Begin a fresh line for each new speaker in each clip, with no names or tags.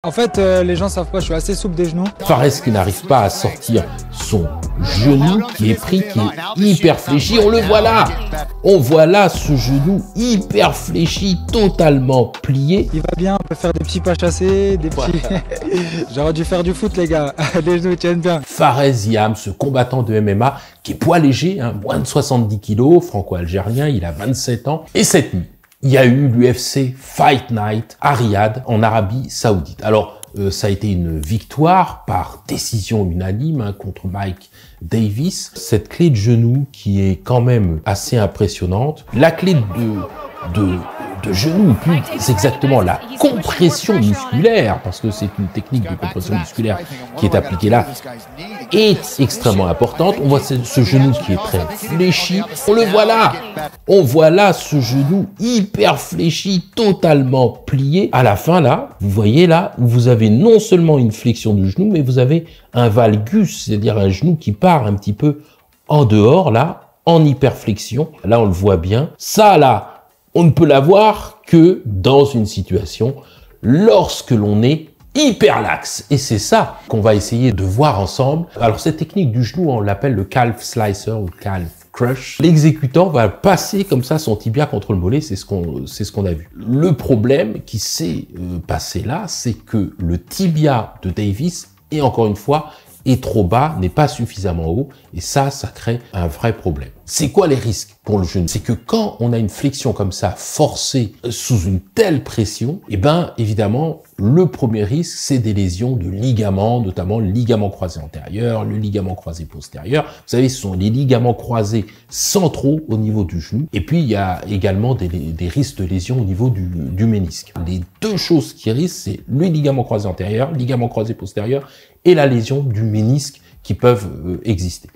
En fait, les gens savent pas, je suis assez souple des genoux.
Fares qui n'arrive pas à sortir son genou qui est pris, qui est hyper fléchi. On le voit là. On voit là ce genou hyper fléchi, totalement plié.
Il va bien, on peut faire des petits pas chassés, des petits... J'aurais dû faire du foot, les gars. Les genoux tiennent bien.
Fares Ziam, ce combattant de MMA, qui est poids léger, hein, moins de 70 kilos, franco-algérien, il a 27 ans. Et cette nuit, il y a eu l'UFC Fight Night à Riyad, en Arabie Saoudite. Alors, ça a été une victoire par décision unanime hein, contre Mike Davis. Cette clé de genou qui est quand même assez impressionnante. La clé de genou, plus exactement la compression musculaire, parce que c'est une technique de compression musculaire qui est appliquée là, est extrêmement importante. On voit ce genou qui est très fléchi. On le voit là. On voit là ce genou hyper fléchi, totalement plié. À la fin là, vous voyez là, où vous avez non seulement une flexion du genou, mais vous avez un valgus, c'est-à-dire un genou qui part un petit peu en dehors là, en hyperflexion. Là, on le voit bien. Ça là, on ne peut l'avoir que dans une situation lorsque l'on est hyperlaxe. Et c'est ça qu'on va essayer de voir ensemble. Alors cette technique du genou, on l'appelle le calf slicer ou calf crush. L'exécutant va passer comme ça son tibia contre le mollet, c'est ce qu'on a vu. Le problème qui s'est passé là, c'est que le tibia de Davis, et encore une fois, est trop bas, n'est pas suffisamment haut, et ça crée un vrai problème. C'est quoi les risques pour le genou? C'est que quand on a une flexion comme ça, forcée, sous une telle pression, eh ben, évidemment, le premier risque, c'est des lésions de ligaments, notamment le ligament croisé antérieur, le ligament croisé postérieur. Vous savez, ce sont les ligaments croisés centraux au niveau du genou. Et puis, il y a également des risques de lésions au niveau du ménisque. Les deux choses qui risquent, c'est le ligament croisé antérieur, ligament croisé postérieur, et la lésion du ménisque qui peuvent exister.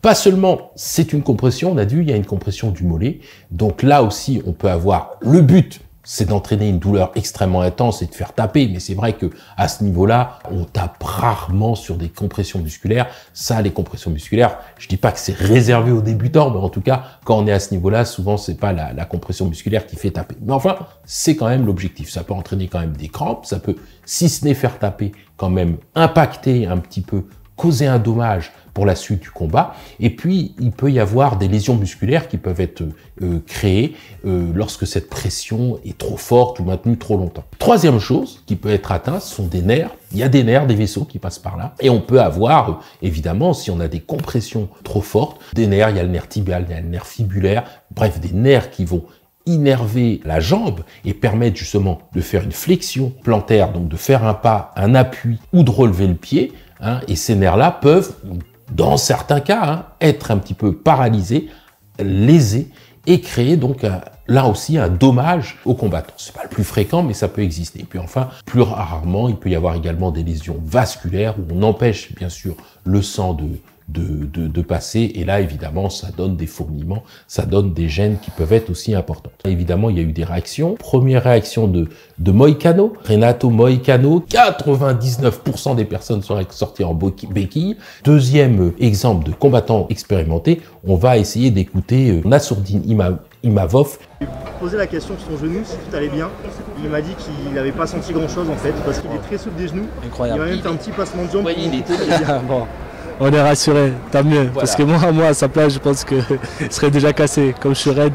Pas seulement, c'est une compression, on a vu, il y a une compression du mollet. Donc là aussi, on peut avoir le but, c'est d'entraîner une douleur extrêmement intense et de faire taper. Mais c'est vrai que à ce niveau-là, on tape rarement sur des compressions musculaires. Ça, les compressions musculaires, je dis pas que c'est réservé aux débutants, mais en tout cas, quand on est à ce niveau-là, souvent c'est pas la compression musculaire qui fait taper. Mais enfin, c'est quand même l'objectif. Ça peut entraîner quand même des crampes, ça peut, si ce n'est faire taper, quand même impacter un petit peu, causer un dommage pour la suite du combat. Et puis, il peut y avoir des lésions musculaires qui peuvent être créées lorsque cette pression est trop forte ou maintenue trop longtemps. Troisième chose qui peut être atteinte, ce sont des nerfs. Il y a des nerfs, des vaisseaux qui passent par là. Et on peut avoir, évidemment, si on a des compressions trop fortes, des nerfs, il y a le nerf tibial, il y a le nerf fibulaire, bref, des nerfs qui vont innerver la jambe et permettre justement de faire une flexion plantaire, donc de faire un pas, un appui ou de relever le pied. Hein, et ces nerfs-là peuvent, dans certains cas, hein, être un petit peu paralysés, lésés et créer donc là aussi un dommage au combattant. C'est pas le plus fréquent, mais ça peut exister. Et puis enfin, plus rarement, il peut y avoir également des lésions vasculaires où on empêche bien sûr le sang de passer, et là évidemment ça donne des fourmillements, ça donne des gènes qui peuvent être aussi importantes. Évidemment il y a eu des réactions. Première réaction de Moicano, Renato Moicano, 99% des personnes seraient sorties en béquille. Deuxième exemple de combattant expérimenté, on va essayer d'écouter Nassourdine Imavov.
Je lui ai posé la question de son genou, si tout allait bien. Il m'a dit qu'il n'avait pas senti grand chose en fait, parce qu'il est très souple des genoux.
Incroyable.
Il m'a même fait un petit passement de jambe.
Oui, il était
Bon, on est rassuré, tant mieux. Voilà. Parce que moi, à sa place, je pense que il serait déjà cassé, comme je suis raide.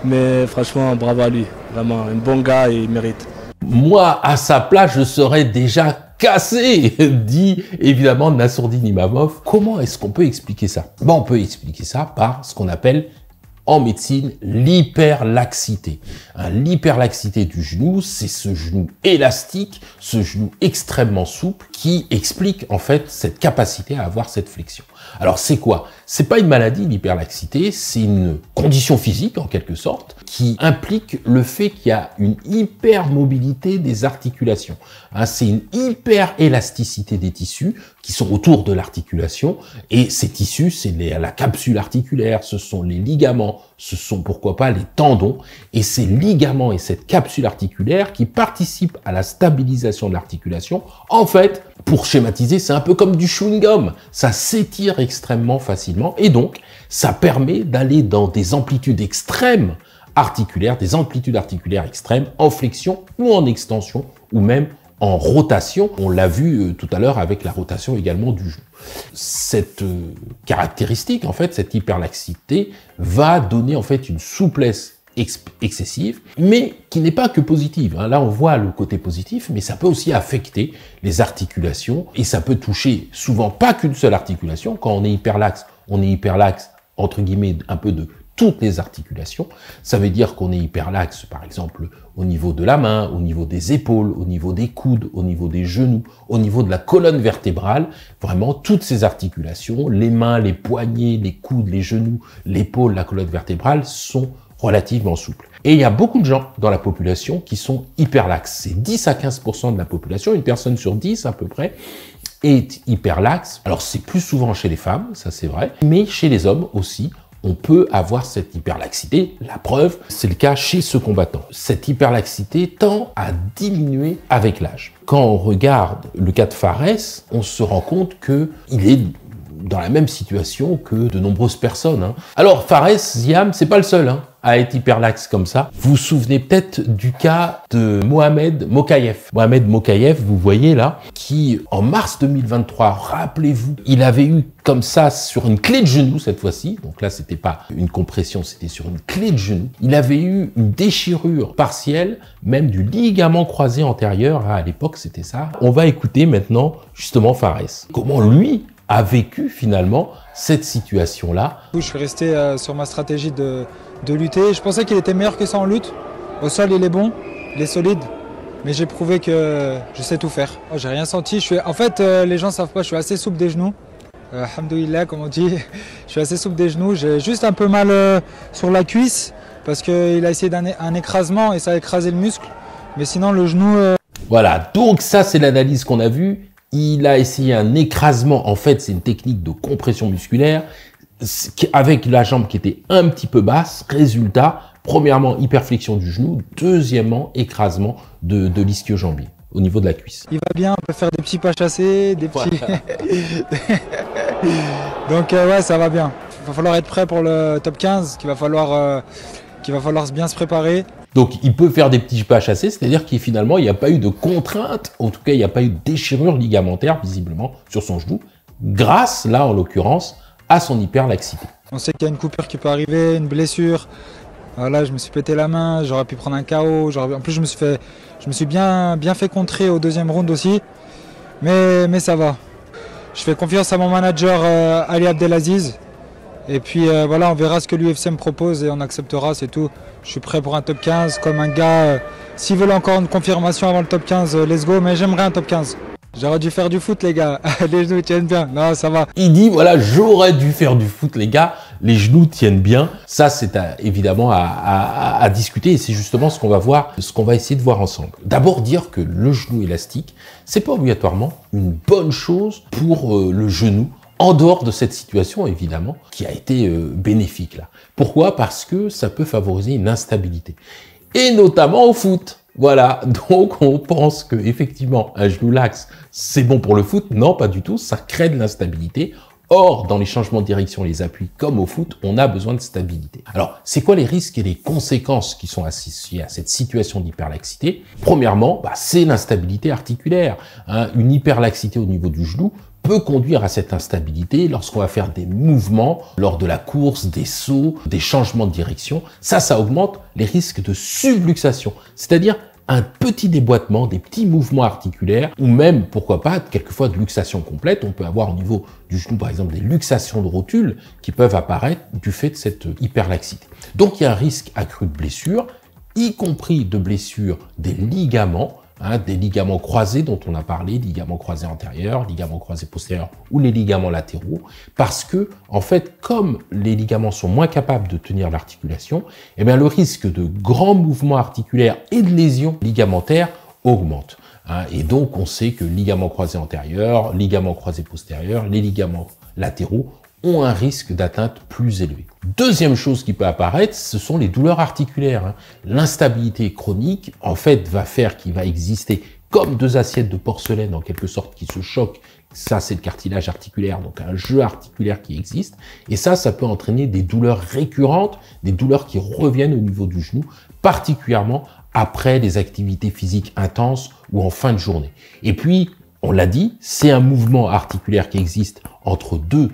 Mais franchement, bravo à lui. Vraiment, un bon gars et il mérite.
Moi, à sa place, je serais déjà cassé, dit évidemment Nassourdine Imavov. Comment est-ce qu'on peut expliquer ça? Ben, on peut expliquer ça par ce qu'on appelle en médecine l'hyperlaxité. L'hyperlaxité du genou, c'est ce genou élastique, ce genou extrêmement souple qui explique en fait cette capacité à avoir cette flexion. Alors c'est quoi? C'est pas une maladie, l'hyperlaxité, c'est une condition physique en quelque sorte qui implique le fait qu'il y a une hypermobilité des articulations. C'est une hyperélasticité des tissus qui sont autour de l'articulation, et ces tissus, c'est la capsule articulaire, ce sont les ligaments, ce sont pourquoi pas les tendons, et ces ligaments et cette capsule articulaire qui participent à la stabilisation de l'articulation. En fait, pour schématiser, c'est un peu comme du chewing-gum, ça s'étire extrêmement facilement, et donc ça permet d'aller dans des amplitudes extrêmes articulaires, des amplitudes articulaires extrêmes en flexion ou en extension, ou même en rotation. On l'a vu tout à l'heure avec la rotation également du genou. Cette caractéristique, en fait, cette hyperlaxité va donner en fait une souplesse excessive, mais qui n'est pas que positive. Là, on voit le côté positif, mais ça peut aussi affecter les articulations et ça peut toucher souvent pas qu'une seule articulation. Quand on est hyperlaxe, entre guillemets, un peu de toutes les articulations. Ça veut dire qu'on est hyperlaxe, par exemple, au niveau de la main, au niveau des épaules, au niveau des coudes, au niveau des genoux, au niveau de la colonne vertébrale. Vraiment, toutes ces articulations, les mains, les poignets, les coudes, les genoux, l'épaule, la colonne vertébrale sont relativement souples. Et il y a beaucoup de gens dans la population qui sont hyperlaxes. C'est 10 à 15% de la population, une personne sur 10 à peu près, est hyperlaxe. Alors c'est plus souvent chez les femmes, ça c'est vrai, mais chez les hommes aussi, on peut avoir cette hyperlaxité. La preuve, c'est le cas chez ce combattant. Cette hyperlaxité tend à diminuer avec l'âge. Quand on regarde le cas de Fares, on se rend compte qu'il est dans la même situation que de nombreuses personnes. Alors Fares, Ziam, c'est pas le seul à être hyperlaxe comme ça. Vous vous souvenez peut-être du cas de Mohamed Mokayev. Mohamed Mokayev, vous voyez là, qui en mars 2023, rappelez-vous, il avait eu comme ça sur une clé de genou cette fois-ci, donc là c'était pas une compression, c'était sur une clé de genou. Il avait eu une déchirure partielle, même du ligament croisé antérieur, à l'époque c'était ça. On va écouter maintenant justement Fares. Comment lui a vécu finalement cette situation-là.
Je suis resté sur ma stratégie de lutter. Je pensais qu'il était meilleur que ça en lutte. Au sol, il est bon, il est solide, mais j'ai prouvé que je sais tout faire. J'ai rien senti. En fait, les gens savent pas, je suis assez souple des genoux. Alhamdoulilah, comme on dit. Je suis assez souple des genoux. J'ai juste un peu mal sur la cuisse parce qu'il a essayé un écrasement et ça a écrasé le muscle. Mais sinon, le genou...
Voilà, donc ça, c'est l'analyse qu'on a vue. Il a essayé un écrasement. En fait, c'est une technique de compression musculaire avec la jambe qui était un petit peu basse. Résultat, premièrement, hyperflexion du genou. Deuxièmement, écrasement de l'ischio-jambier au niveau de la cuisse.
Il va bien, on peut faire des petits pas chassés, des petits... Donc ouais, ça va bien. Il va falloir être prêt pour le top 15, qu'il va falloir bien se préparer.
Donc, il peut faire des petits pas chassés, c'est-à-dire qu'il finalement, il n'y a pas eu de contrainte, en tout cas, il n'y a pas eu de déchirure ligamentaire, visiblement, sur son genou, grâce, là, en l'occurrence, à son hyperlaxité.
On sait qu'il y a une coupure qui peut arriver, une blessure. Là, je me suis pété la main, j'aurais pu prendre un KO. En plus, je me suis bien fait contrer au deuxième round aussi. Mais ça va. Je fais confiance à mon manager Ali Abdelaziz. Et puis voilà, on verra ce que l'UFC me propose et on acceptera, c'est tout. Je suis prêt pour un top 15 comme un gars. S'ils veulent encore une confirmation avant le top 15, let's go, mais j'aimerais un top 15. J'aurais dû faire du foot, les gars. Les genoux tiennent bien. Non, ça va.
Il dit, voilà, j'aurais dû faire du foot, les gars. Les genoux tiennent bien. Ça, c'est évidemment à discuter et c'est justement ce qu'on va voir, ce qu'on va essayer de voir ensemble. D'abord, dire que le genou élastique, c'est pas obligatoirement une bonne chose pour le genou. En dehors de cette situation, évidemment, qui a été bénéfique là. Pourquoi? Parce que ça peut favoriser une instabilité. Et notamment au foot. Voilà, donc on pense que effectivement un genou laxe, c'est bon pour le foot. Non, pas du tout, ça crée de l'instabilité. Or, dans les changements de direction, les appuis, comme au foot, on a besoin de stabilité. Alors, c'est quoi les risques et les conséquences qui sont associés à cette situation d'hyperlaxité? Premièrement, c'est l'instabilité articulaire. Une hyperlaxité au niveau du genou peut conduire à cette instabilité lorsqu'on va faire des mouvements lors de la course, des sauts, des changements de direction. Ça augmente les risques de subluxation, c'est-à-dire un petit déboîtement, des petits mouvements articulaires, ou même, pourquoi pas, quelquefois de luxation complète. On peut avoir au niveau du genou, par exemple, des luxations de rotules qui peuvent apparaître du fait de cette hyperlaxité. Donc, il y a un risque accru de blessure, y compris de blessure des ligaments, des ligaments croisés dont on a parlé, ligaments croisés antérieurs, ligaments croisés postérieurs ou les ligaments latéraux, parce que, en fait, comme les ligaments sont moins capables de tenir l'articulation, eh bien, le risque de grands mouvements articulaires et de lésions ligamentaires augmente. Et donc, on sait que ligaments croisés antérieurs, ligaments croisés postérieurs, les ligaments latéraux ont un risque d'atteinte plus élevé. Deuxième chose qui peut apparaître, ce sont les douleurs articulaires. L'instabilité chronique, en fait, va faire qu'il va exister comme deux assiettes de porcelaine, en quelque sorte, qui se choquent. Ça, c'est le cartilage articulaire, donc un jeu articulaire qui existe. Et ça peut entraîner des douleurs récurrentes, des douleurs qui reviennent au niveau du genou, particulièrement après des activités physiques intenses ou en fin de journée. Et puis, on l'a dit, c'est un mouvement articulaire qui existe entre deux,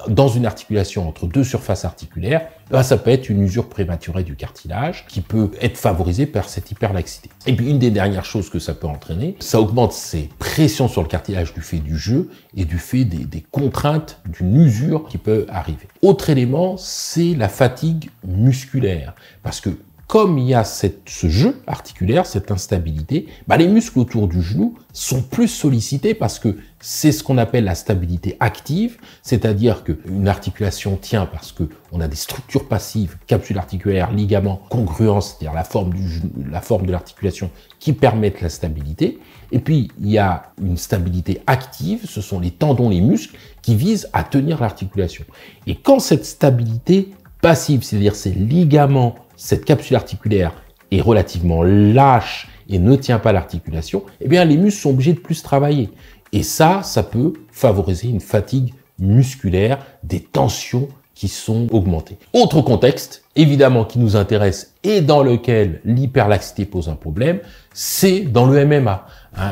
dans une articulation entre deux surfaces articulaires. Ça peut être une usure prématurée du cartilage qui peut être favorisée par cette hyperlaxité. Et puis une des dernières choses que ça peut entraîner, ça augmente ces pressions sur le cartilage du fait du jeu et du fait des contraintes d'une usure qui peut arriver. Autre élément, c'est la fatigue musculaire. Parce que comme il y a ce jeu articulaire, cette instabilité, les muscles autour du genou sont plus sollicités parce que c'est ce qu'on appelle la stabilité active, c'est-à-dire qu'une articulation tient parce qu'on a des structures passives, capsule articulaire, ligaments, congruence, c'est-à-dire la forme de l'articulation qui permettent la stabilité. Et puis, il y a une stabilité active, ce sont les tendons, les muscles qui visent à tenir l'articulation. Et quand cette stabilité passive, c'est-à-dire ces ligaments, cette capsule articulaire est relativement lâche et ne tient pas l'articulation, eh bien les muscles sont obligés de plus travailler. Et ça peut favoriser une fatigue musculaire, des tensions qui sont augmentées. Autre contexte, évidemment, qui nous intéresse et dans lequel l'hyperlaxité pose un problème, c'est dans le MMA.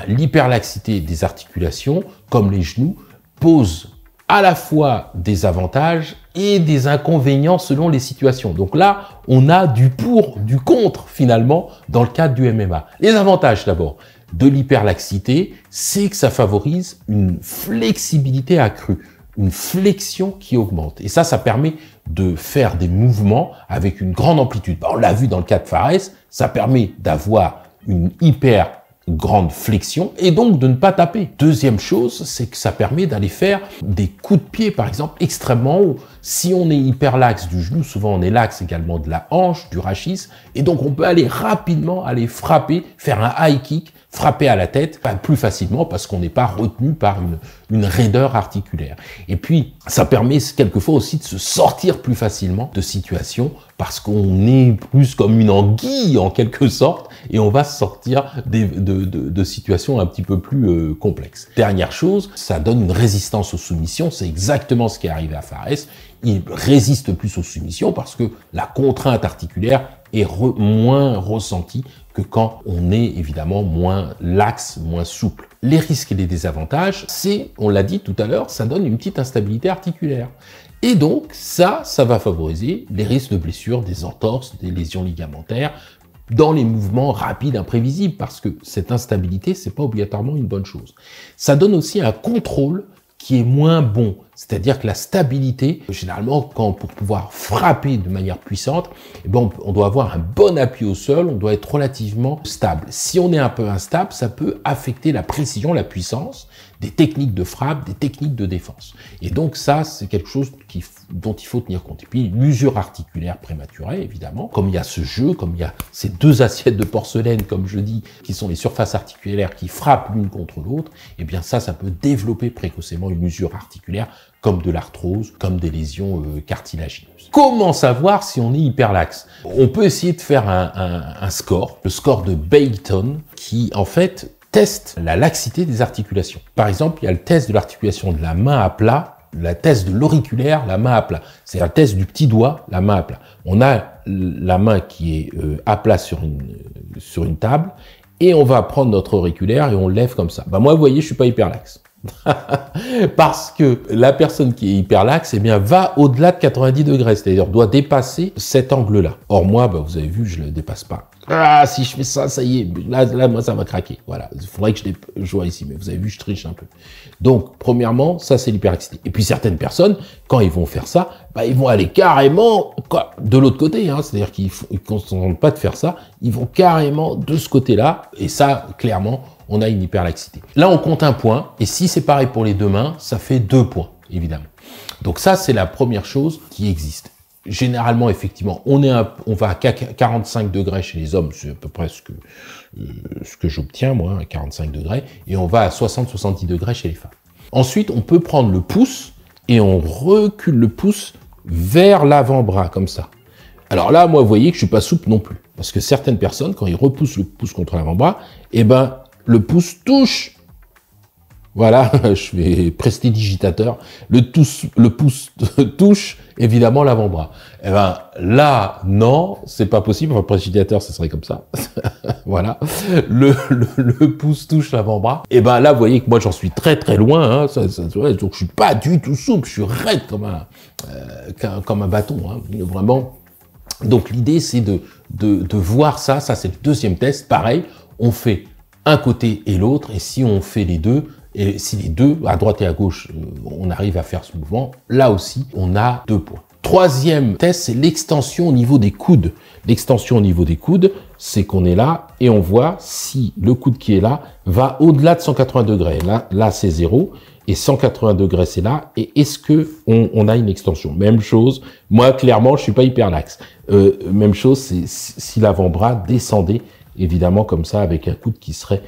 L'hyperlaxité des articulations, comme les genoux, pose à la fois des avantages et des inconvénients selon les situations. Donc là, on a du pour, du contre finalement dans le cadre du MMA. Les avantages d'abord de l'hyperlaxité, c'est que ça favorise une flexibilité accrue, une flexion qui augmente. Et ça permet de faire des mouvements avec une grande amplitude. On l'a vu dans le cas de Fares, ça permet d'avoir une hyper grande flexion et donc de ne pas taper. Deuxième chose, c'est que ça permet d'aller faire des coups de pied, par exemple, extrêmement hauts. Si on est hyperlaxe du genou, souvent on est laxe également de la hanche, du rachis, et donc on peut aller rapidement aller frapper, faire un high kick, frapper à la tête plus facilement parce qu'on n'est pas retenu par une raideur articulaire. Et puis, ça permet quelquefois aussi de se sortir plus facilement de situations parce qu'on est plus comme une anguille en quelque sorte et on va sortir de situations un petit peu plus complexes. Dernière chose, ça donne une résistance aux soumissions. C'est exactement ce qui est arrivé à Fares. Il résiste plus aux soumissions parce que la contrainte articulaire est moins ressentie que quand on est évidemment moins laxe, moins souple. Les risques et les désavantages, c'est, on l'a dit tout à l'heure, ça donne une petite instabilité articulaire. Et donc, ça va favoriser les risques de blessures, des entorses, des lésions ligamentaires, dans les mouvements rapides, imprévisibles, parce que cette instabilité, c'est pas obligatoirement une bonne chose. Ça donne aussi un contrôle qui est moins bon. C'est-à-dire que la stabilité, généralement, pour pouvoir frapper de manière puissante, on doit avoir un bon appui au sol, on doit être relativement stable. Si on est un peu instable, ça peut affecter la précision, la puissance des techniques de frappe, des techniques de défense. Et donc ça, c'est quelque chose dont il faut tenir compte. Et puis l'usure articulaire prématurée, évidemment, comme il y a ce jeu, comme il y a ces deux assiettes de porcelaine, comme je dis, qui sont les surfaces articulaires qui frappent l'une contre l'autre, et bien ça peut développer précocement une usure articulaire comme de l'arthrose, comme des lésions cartilagineuses. Comment savoir si on est hyperlaxe? On peut essayer de faire un score, le score de Bayton, qui en fait teste la laxité des articulations. Par exemple, il y a le test de l'articulation de la main à plat, le test de l'auriculaire, la main à plat. C'est un test du petit doigt, la main à plat. On a la main qui est à plat sur une table, et on va prendre notre auriculaire et on le lève comme ça. Moi, vous voyez, je suis pas hyperlaxe. Parce que la personne qui est hyperlaxe, va au-delà de 90 degrés, c'est-à-dire doit dépasser cet angle-là. Or moi, vous avez vu, je le dépasse pas. Si je fais ça, ça y est, là moi ça va craquer. Voilà, il faudrait que je vois ici, mais vous avez vu, je triche un peu. Donc, premièrement, ça c'est l'hyperlaxité. Et puis certaines personnes, quand ils vont faire ça, ils vont aller carrément de l'autre côté, c'est-à-dire qu'ils ne se contentent pas de faire ça, ils vont carrément de ce côté-là, et ça, clairement, on a une hyperlaxité. Là, on compte un point, et si c'est pareil pour les deux mains, ça fait 2 points, évidemment. Donc ça, c'est la première chose qui existe. Généralement, effectivement, on va à 45 degrés chez les hommes, c'est à peu près ce que j'obtiens, moi, à 45 degrés, et on va à 60-70 degrés chez les femmes. Ensuite, on peut prendre le pouce, et on recule le pouce vers l'avant-bras, comme ça. Alors là, moi, vous voyez que je suis pas souple non plus. Parce que certaines personnes, quand ils repoussent le pouce contre l'avant-bras, le pouce touche Voilà, je fais prestidigitateur. Le pouce touche évidemment l'avant-bras. Eh ben là, non, c'est pas possible. Enfin, prestidigitateur, ça serait comme ça. Voilà, le pouce touche l'avant-bras. Et ben là, vous voyez que moi, j'en suis très très loin. Hein. Donc je suis pas du tout souple. Je suis raide comme un bâton. Hein. Vraiment. Donc l'idée, c'est de voir ça. Ça, c'est le deuxième test. Pareil, on fait un côté et l'autre. Et si on fait les deux, et si les deux, à droite et à gauche, on arrive à faire ce mouvement, là aussi, on a 2 points. Troisième test, c'est l'extension au niveau des coudes. L'extension au niveau des coudes, c'est qu'on est là et on voit si le coude qui est là va au-delà de 180 degrés. Là c'est 0 et 180 degrés, c'est là. Et est-ce que on a une extension? Même chose. Moi, clairement, je suis pas hyper lax. Même chose, c'est si l'avant-bras descendait, évidemment, comme ça, avec un coude qui serait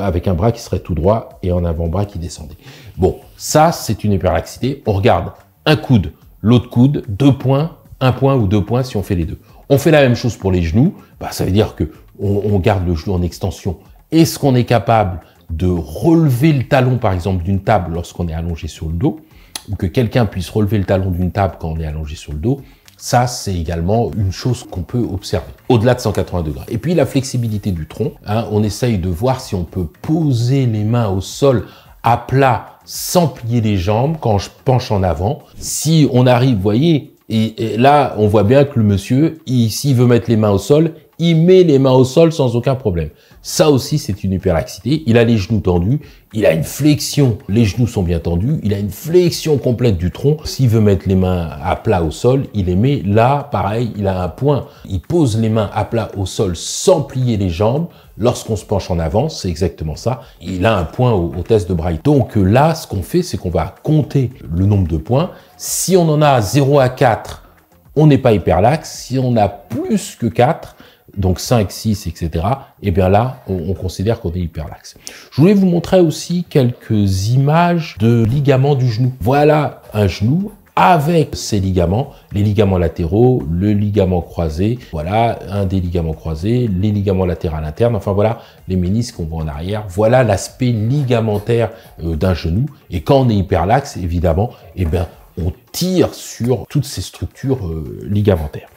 avec un bras qui serait tout droit et un avant-bras qui descendait. Bon, ça, c'est une hyperlaxité. On regarde un coude, l'autre coude, 2 points, 1 point ou 2 points si on fait les deux. On fait la même chose pour les genoux. Bah, ça veut dire que on garde le genou en extension. Est-ce qu'on est capable de relever le talon, par exemple, d'une table lorsqu'on est allongé sur le dos, ou que quelqu'un puisse relever le talon d'une table quand on est allongé sur le dos? Ça, c'est également une chose qu'on peut observer, au-delà de 180 degrés. Et puis, la flexibilité du tronc. Hein, on essaye de voir si on peut poser les mains au sol à plat sans plier les jambes quand je penche en avant. Si on arrive, vous voyez, et là, on voit bien que le monsieur, s'il veut mettre les mains au sol, il met les mains au sol sans aucun problème. Ça aussi, c'est une hyperlaxité. Il a les genoux tendus, il a une flexion, les genoux sont bien tendus, il a une flexion complète du tronc. S'il veut mettre les mains à plat au sol, il les met là, pareil, il a un point. Il pose les mains à plat au sol sans plier les jambes. Lorsqu'on se penche en avant, c'est exactement ça. Il a un point au test de Bright. Donc là, ce qu'on fait, c'est qu'on va compter le nombre de points. Si on en a 0 à 4, on n'est pas hyperlaxe. Si on a plus que 4, donc 5, 6, etc., et bien là, on considère qu'on est hyperlaxe. Je voulais vous montrer aussi quelques images de ligaments du genou. Voilà un genou avec ses ligaments, les ligaments latéraux, le ligament croisé, voilà un des ligaments croisés, les ligaments latéraux internes, enfin voilà les ménisques qu'on voit en arrière. Voilà l'aspect ligamentaire d'un genou. Et quand on est hyperlaxe, évidemment, eh bien, on tire sur toutes ces structures ligamentaires.